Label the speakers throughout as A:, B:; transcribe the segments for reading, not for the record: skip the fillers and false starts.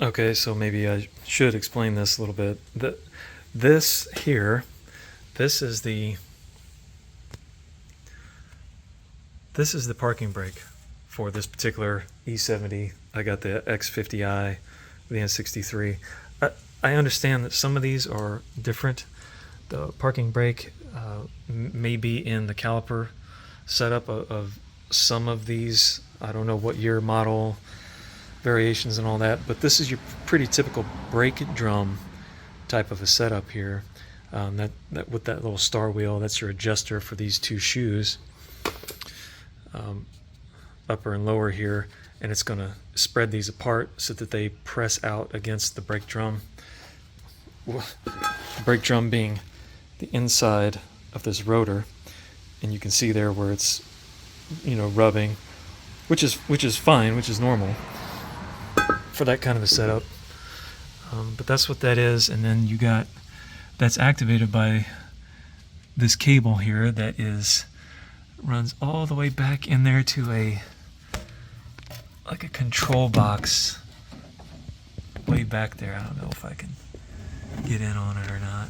A: Okay, so maybe I should explain this a little bit. This here, this is the parking brake for this particular E70. I got the X50i, the N63. I understand that some of these are different. The parking brake may be in the caliper setup of some of these. I don't know what year, model, variations and all that, but this is your pretty typical brake drum type of a setup here. That with that little star wheel, that's your adjuster for these two shoes, upper and lower here, and it's going to spread these apart so that they press out against the brake drum. The brake drum being the inside of this rotor, and you can see there where it's, rubbing, which is fine, which is normal for that kind of a setup. But that's what that is, and then that's activated by this cable here that runs all the way back in there to a control box way back there. I don't know if I can get in on it or not.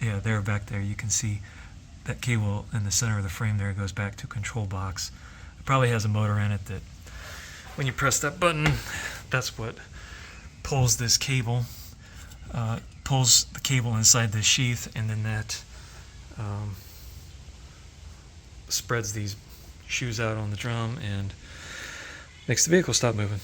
A: Yeah, there back there you can see that cable in the center of the frame there goes back to a control box. It probably has a motor in it that when you press that button, that's what pulls this cable, pulls the cable inside this sheath, and then that spreads these shoes out on the drum and makes the vehicle stop moving.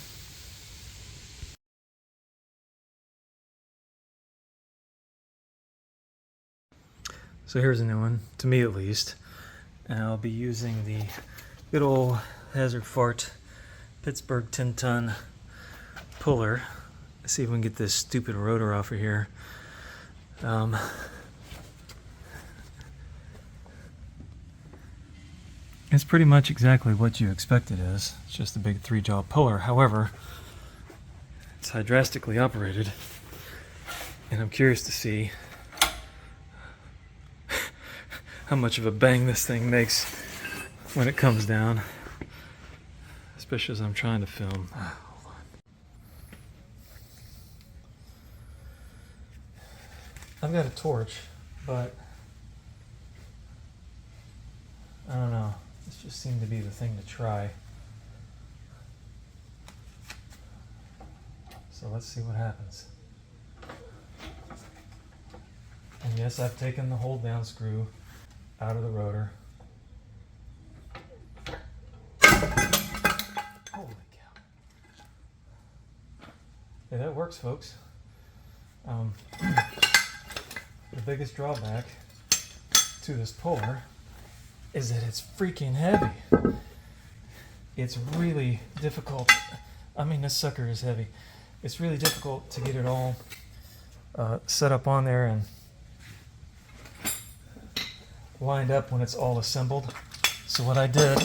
A: So here's a new one, to me at least, and I'll be using the good old Hazard Fart Pittsburgh 10-ton puller. Let's see if we can get this stupid rotor off of here. It's pretty much exactly what you expect it is. It's just a big 3-jaw puller. However, it's hydraulically operated, and I'm curious to see how much of a bang this thing makes when it comes down, especially as I'm trying to film. Hold on. I've got a torch, but I don't know. This just seemed to be the thing to try. So let's see what happens. And yes, I've taken the hold down screw out of the rotor. Holy cow. Yeah, that works, folks. The biggest drawback to this puller is that it's freaking heavy. It's really difficult. I mean, this sucker is heavy. It's really difficult to get it all set up on there and lined up when it's all assembled. So what I did,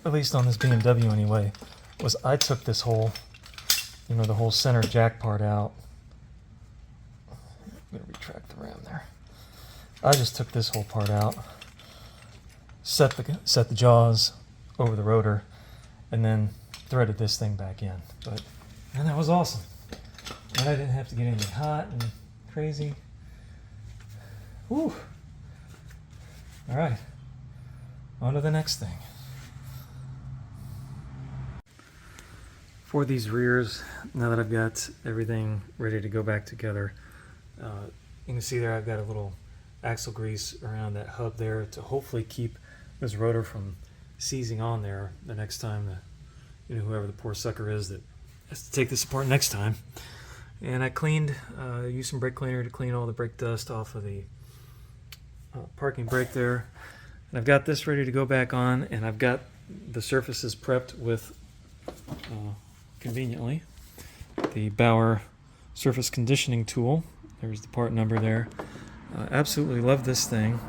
A: at least on this BMW anyway, was I took this whole, the whole center jack part out. I'm going to retract the ram there. I just took this whole part out, set the jaws over the rotor, and then threaded this thing back in. And that was awesome. And I didn't have to get anything hot and crazy. Whew. All right, on to the next thing. For these rears, now that I've got everything ready to go back together, you can see there I've got a little axle grease around that hub there to hopefully keep this rotor from seizing on there the next time whoever the poor sucker is that has to take this apart next time. And I used some brake cleaner to clean all the brake dust off of the parking brake there. And I've got this ready to go back on, and I've got the surfaces prepped with, conveniently, the Bauer surface conditioning tool. There's the part number there. Absolutely love this thing.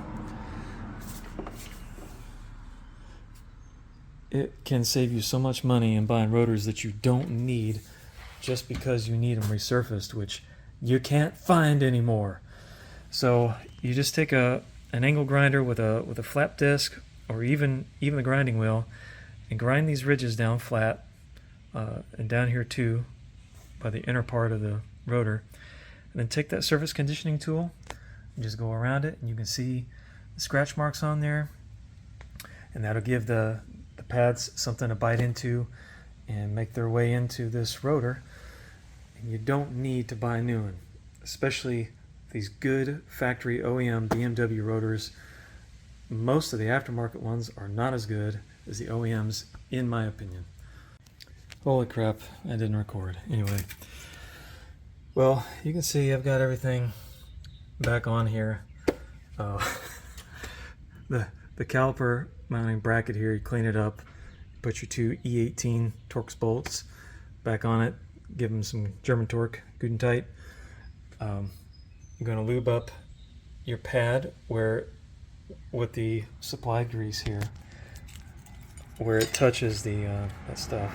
A: It can save you so much money in buying rotors that you don't need just because you need them resurfaced, which you can't find anymore. So you just take a an angle grinder with a flap disc, or even the grinding wheel, and grind these ridges down flat, and down here too, by the inner part of the rotor. And then take that surface conditioning tool and just go around it, and you can see the scratch marks on there, and that'll give the pads something to bite into and make their way into this rotor. And you don't need to buy a new one, especially these good factory OEM BMW rotors. Most of the aftermarket ones are not as good as the OEMs, in my opinion. Holy crap, I didn't record. Anyway, well, you can see I've got everything back on here. The caliper mounting bracket here, you clean it up, put your two E18 Torx bolts back on it, give them some German torque, good and tight. You're going to lube up your pad with the supply grease here, where it touches the that stuff,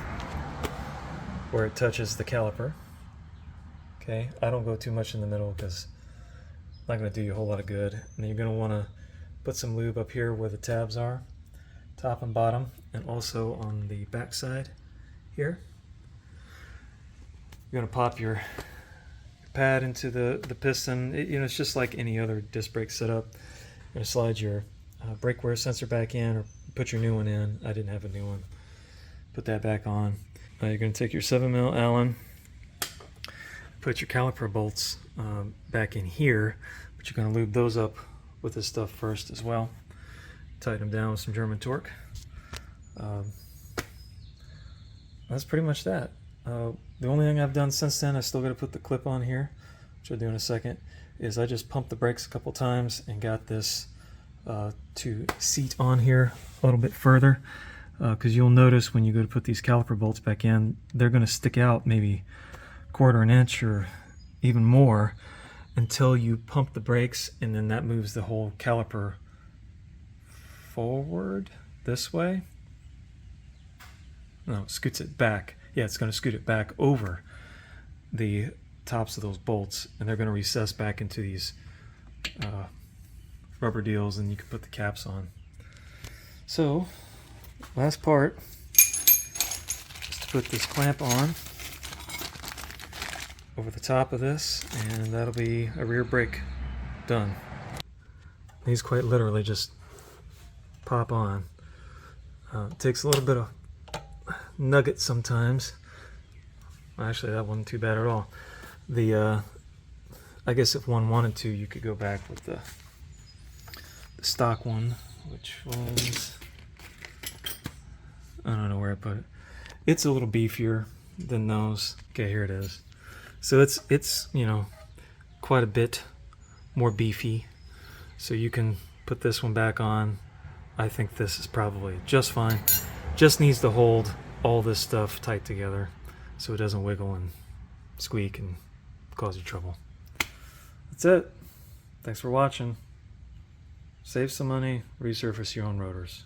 A: where it touches the caliper. Okay, I don't go too much in the middle because it's not going to do you a whole lot of good. And then you're going to want to put some lube up here where the tabs are, top and bottom, and also on the back side here. You're going to pop your pad into the piston. It's just like any other disc brake setup. You're going to slide your brake wear sensor back in, or put your new one in. I didn't have a new one. Put that back on. You're going to take your 7mm Allen, put your caliper bolts back in here, but you're going to lube those up with this stuff first as well. Tighten them down with some German torque. That's pretty much that. The only thing I've done since then, I still got to put the clip on here, which I'll do in a second, is I just pumped the brakes a couple times and got this to seat on here a little bit further, because you'll notice when you go to put these caliper bolts back in, they're going to stick out maybe a quarter an inch or even more until you pump the brakes, and then that moves the whole caliper forward this way. No, it scoots it back. Yeah, it's going to scoot it back over the tops of those bolts, and they're going to recess back into these rubber deals, and you can put the caps on. So, last part is to put this clamp on over the top of this, and that'll be a rear brake done. These quite literally just pop on. It takes a little bit of nugget sometimes. Actually, that wasn't too bad at all. I guess if one wanted to, you could go back with the stock one, which was, I don't know where I put it. It's a little beefier than those. Okay, here it is. So it's quite a bit more beefy. So you can put this one back on. I think this is probably just fine. Just needs to hold all this stuff tight together so it doesn't wiggle and squeak and cause you trouble. That's it. Thanks for watching. Save some money, resurface your own rotors.